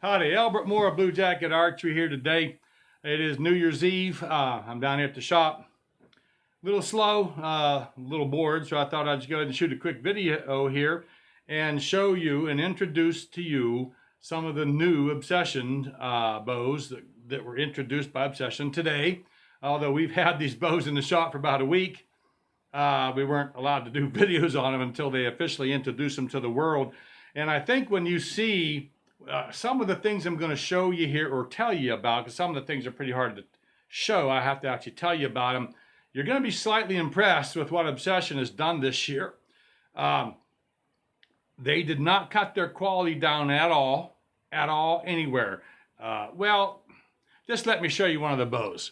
Howdy, Albert Moore of Blue Jacket Archery here today. It is New Year's Eve. I'm down here at the shop. A little slow, a little bored, so I thought I'd just go ahead and shoot a quick video here and show you and introduce to you some of the new Obsession bows that were introduced by Obsession today. Although we've had these bows in the shop for about a week, we weren't allowed to do videos on them until they officially introduced them to the world. And I think when you see some of the things I'm going to show you here or tell you about, because some of the things are pretty hard to show, I have to actually tell you about them, you're going to be slightly impressed with what Obsession has done this year. They did not cut their quality down at all, anywhere. Well, just let me show you one of the bows.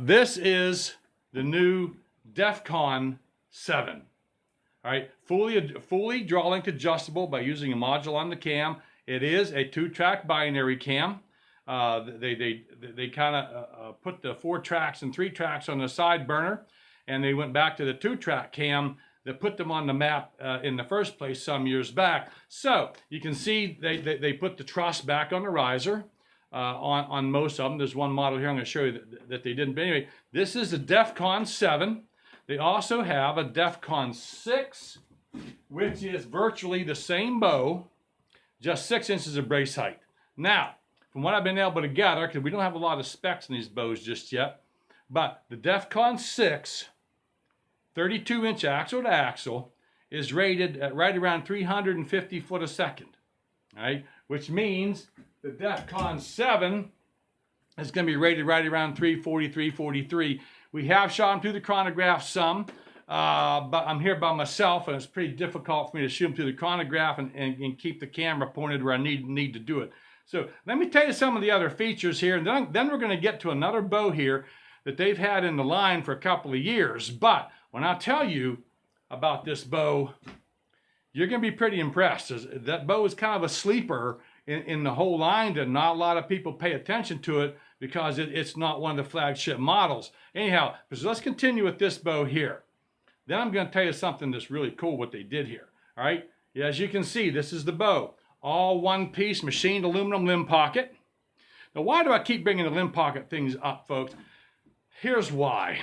This is the new Defcon 7. All right, fully draw length adjustable by using a module on the cam. It is a 2-track binary cam. They kind of put the 4 tracks and 3 tracks on the side burner, and they went back to the 2-track cam that put them on the map in the first place some years back. So you can see they put the truss back on the riser on most of them. There's one model here I'm going to show you that they didn't. But anyway, this is the Defcon 7. They also have a Defcon 6, which is virtually the same bow, just 6 inches of brace height. Now, from what I've been able to gather, because we don't have a lot of specs in these bows just yet, but the Defcon 6 32-inch axle to axle is rated at right around 350 foot a second, right? Which means the Defcon 7 is going to be rated right around 340, 343. We have shot them through the chronograph some, but I'm here by myself, and it's pretty difficult for me to shoot them through the chronograph and keep the camera pointed where I need to do it. So let me tell you some of the other features here, and then we're going to get to another bow here that they've had in the line for a couple of years. But when I tell you about this bow, you're going to be pretty impressed. That bow is kind of a sleeper in the whole line, and not a lot of people pay attention to it because it's not one of the flagship models. Anyhow, so let's continue with this bow here. Then I'm going to tell you something that's really cool what they did here. All right, as you can see, this is the bow. All one-piece machined aluminum limb pocket. Now, why do I keep bringing the limb pocket things up, folks? Here's why.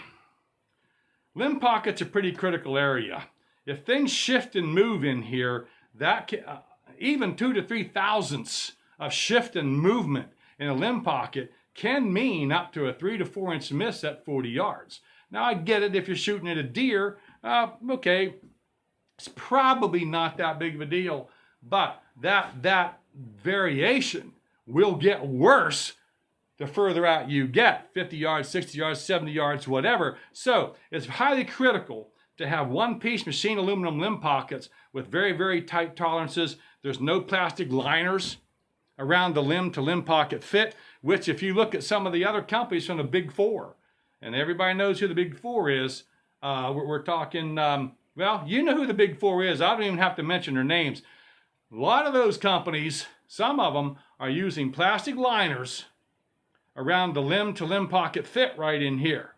Limb pocket's a pretty critical area. If things shift and move in here, that can, even 2 to 3 thousandths of shift and movement in a limb pocket can mean up to a 3 to 4 inch miss at 40 yards. Now, I get it if you're shooting at a deer, okay, it's probably not that big of a deal, but that variation will get worse the further out you get, 50 yards, 60 yards, 70 yards, whatever. So it's highly critical to have one-piece machined aluminum limb pockets with very, very tight tolerances. There's no plastic liners around the limb to limb pocket fit, which if you look at some of the other companies from the Big Four, and everybody knows who the Big Four is, we're talking, well, you know who the Big Four is. I don't even have to mention their names. A lot of those companies, some of them, are using plastic liners around the limb to limb pocket fit right in here.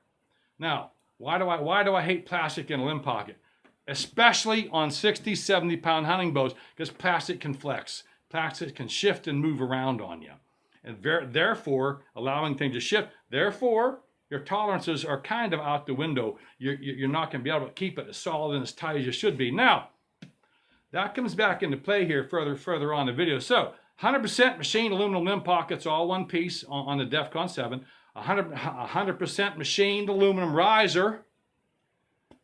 Now, why do I hate plastic in a limb pocket? Especially on 60, 70 pound hunting bows, because plastic can flex. Plastic can shift and move around on you. And therefore, allowing things to shift. Therefore, your tolerances are kind of out the window. You're not going to be able to keep it as solid and as tight as you should be. Now, that comes back into play here further on the video. So, 100% machined aluminum limb pockets, all one piece on the Defcon 7. 100% machined aluminum riser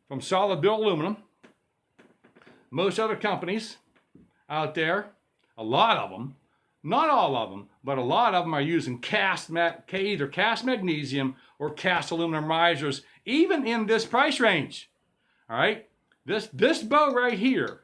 from solid built aluminum. Most other companies out there, a lot of them, not all of them, but a lot of them are using either cast magnesium or cast aluminum risers, even in this price range. All right, this bow right here,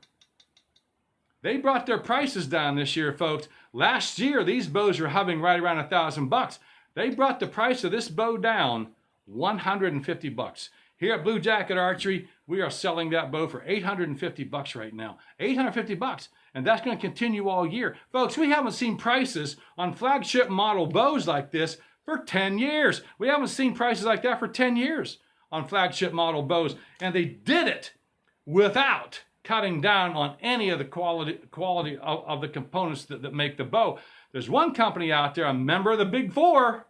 they brought their prices down this year, folks. Last year, these bows were hovering right around $1,000. They brought the price of this bow down $150. Here at Blue Jacket Archery, we are selling that bow for $850 right now. $850, and that's going to continue all year. Folks, we haven't seen prices on flagship model bows like this for 10 years. We haven't seen prices like that for 10 years on flagship model bows, and they did it without cutting down on any of the quality of the components that make the bow. There's one company out there, a member of the Big Four,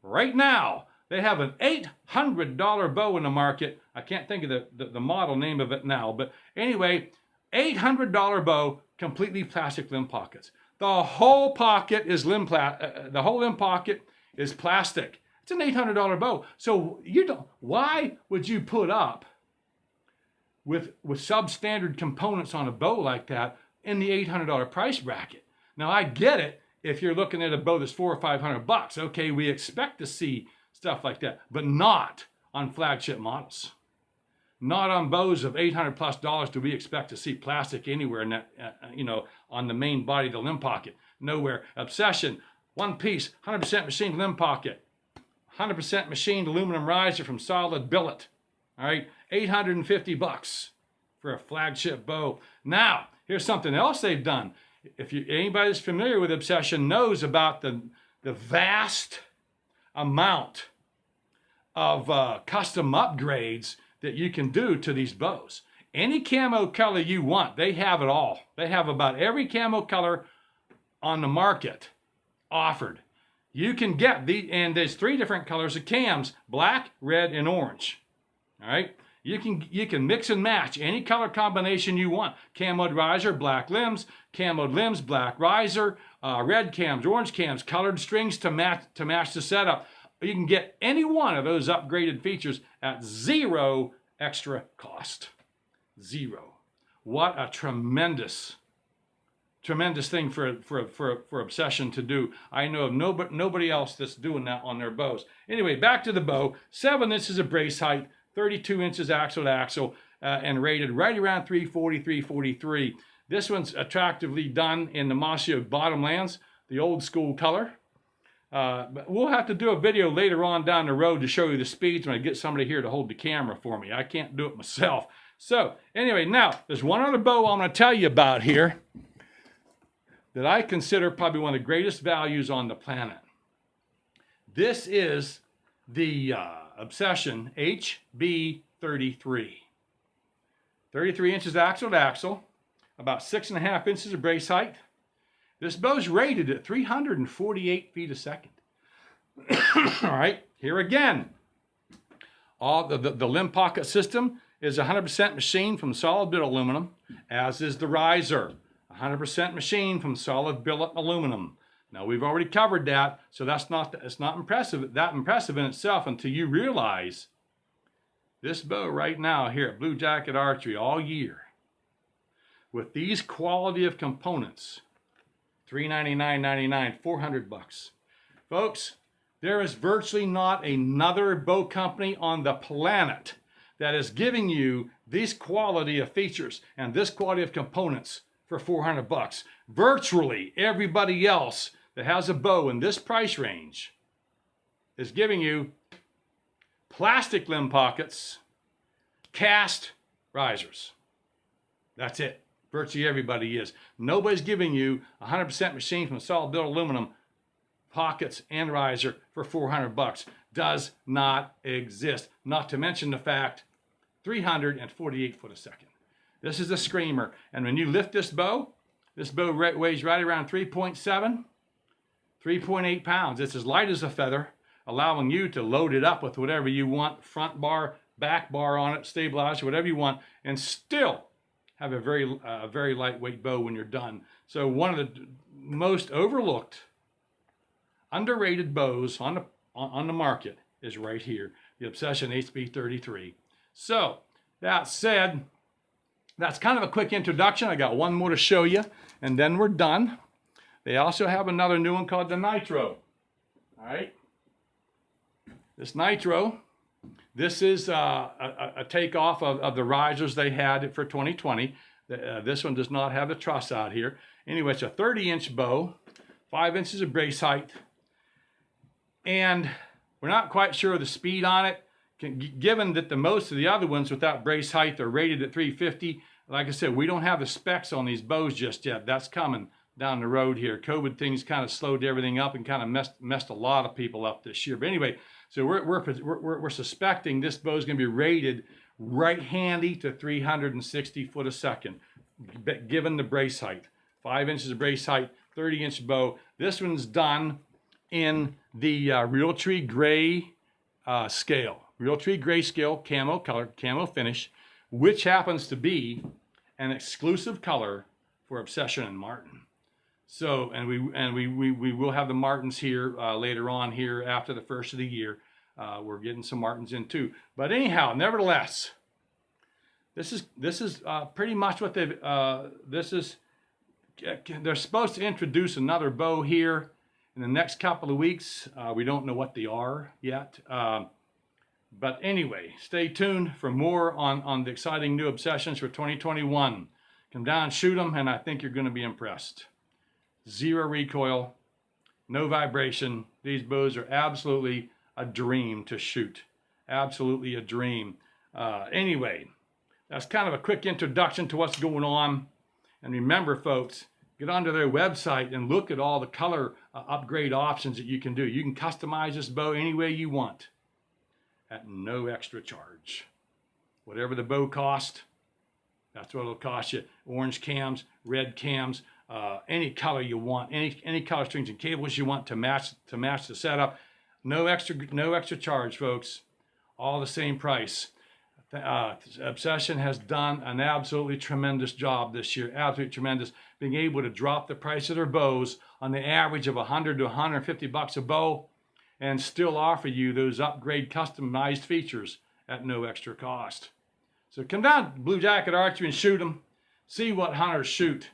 right now. They have an $800 bow in the market. I can't think of the model name of it now, but anyway, $800 bow, completely plastic limb pockets. The whole pocket is the whole limb pocket is plastic. It's an $800 bow. So why would you put up with substandard components on a bow like that in the $800 price bracket? Now I get it if you're looking at a bow that's $400 or $500. Okay, we expect to see stuff like that, but not on flagship models. Not on bows of $800+ do we expect to see plastic anywhere in that, on the main body of the limb pocket. Nowhere. Obsession, one piece, 100% machined limb pocket, 100% machined aluminum riser from solid billet. All right, $850 for a flagship bow. Now, here's something else they've done. If anybody that's familiar with Obsession knows about the vast amount of custom upgrades that you can do to these bows. Any camo color you want, they have it all. They have about every camo color on the market offered. You can get and there's 3 different colors of cams: black, red, and orange. All right, you can mix and match any color combination you want. Camoed riser, black limbs; camoed limbs, black riser; red cams, orange cams; colored strings to match the setup. You can get any one of those upgraded features at 0 extra cost. 0. What a tremendous thing for Obsession to do. I know of nobody else that's doing that on their bows. Anyway, back to the bow. 7 inches of brace height, 32 inches axle to axle, and rated right around 340, 343. This one's attractively done in the mossy oak bottomlands, the old school color. But we'll have to do a video later on down the road to show you the speeds when I get somebody here to hold the camera for me. I can't do it myself. So anyway, now there's one other bow I'm going to tell you about here that I consider probably one of the greatest values on the planet. This is the Obsession HB33. 33 inches axle to axle, about 6.5 inches of brace height. This bow's rated at 348 feet a second. All right, here again. All the limb pocket system is 100% machined from solid billet aluminum, as is the riser. 100% machined from solid billet aluminum. Now we've already covered that, so it's not that impressive in itself until you realize this bow right now here at Blue Jacket Archery all year, with these quality of components, $399.99, $400. Folks, there is virtually not another bow company on the planet that is giving you this quality of features and this quality of components for $400. Virtually everybody else that has a bow in this price range is giving you plastic limb pockets, cast risers. That's it. Virtually everybody is. Nobody's giving you 100% machined from solid billet aluminum pockets and riser for $400. Does not exist. Not to mention the fact 348 foot a second. This is a screamer. And when you lift this bow weighs right around 3.8 pounds. It's as light as a feather, allowing you to load it up with whatever you want, front bar, back bar on it, stabilizer, whatever you want, and still have a very lightweight bow when you're done. So one of the most overlooked, underrated bows on the market is right here, the Obsession HB33. So that said, that's kind of a quick introduction. I got one more to show you, and then we're done. They also have another new one called the Nitro. All right. This Nitro, this is a takeoff of the risers they had for 2020. This one does not have the truss out here. Anyway, it's a 30-inch bow, 5 inches of brace height, and we're not quite sure of the speed on it. Given that most of the other ones without brace height are rated at 350, like I said, we don't have the specs on these bows just yet. That's coming down the road here. COVID things kind of slowed everything up and kind of messed a lot of people up this year. But anyway, so we're suspecting this bow is going to be rated right-handy to 360 foot a second, given the brace height. 5 inches of brace height, 30-inch bow. This one's done in the Realtree Gray scale. Realtree Gray scale, camo color, camo finish, which happens to be an exclusive color for Obsession and Martin. So, and we will have the Martins here later on here after the first of the year. We're getting some Martins in too. But anyhow, nevertheless, this is pretty much what they've. They're supposed to introduce another bow here in the next couple of weeks. We don't know what they are yet. But anyway, stay tuned for more on the exciting new Obsessions for 2021. Come down, shoot them, and I think you're going to be impressed. Zero recoil, no vibration. These bows are absolutely a dream to shoot. Absolutely a dream. Anyway, that's kind of a quick introduction to what's going on. And remember, folks, get onto their website and look at all the color upgrade options that you can do. You can customize this bow any way you want at no extra charge. Whatever the bow costs, that's what it'll cost you. Orange cams, red cams, any color you want, any color strings and cables you want to match the setup. No extra charge, folks. All the same price. Obsession has done an absolutely tremendous job this year. Absolutely tremendous. Being able to drop the price of their bows on the average of $100 to $150 a bow, and still offer you those upgrade customized features at no extra cost. So come down to Blue Jacket Archery and shoot them. See what hunters shoot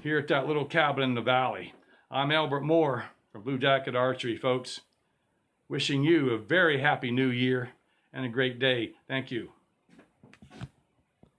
here at that little cabin in the valley. I'm Albert Moore from Blue Jacket Archery, folks. Wishing you a very happy new year and a great day. Thank you.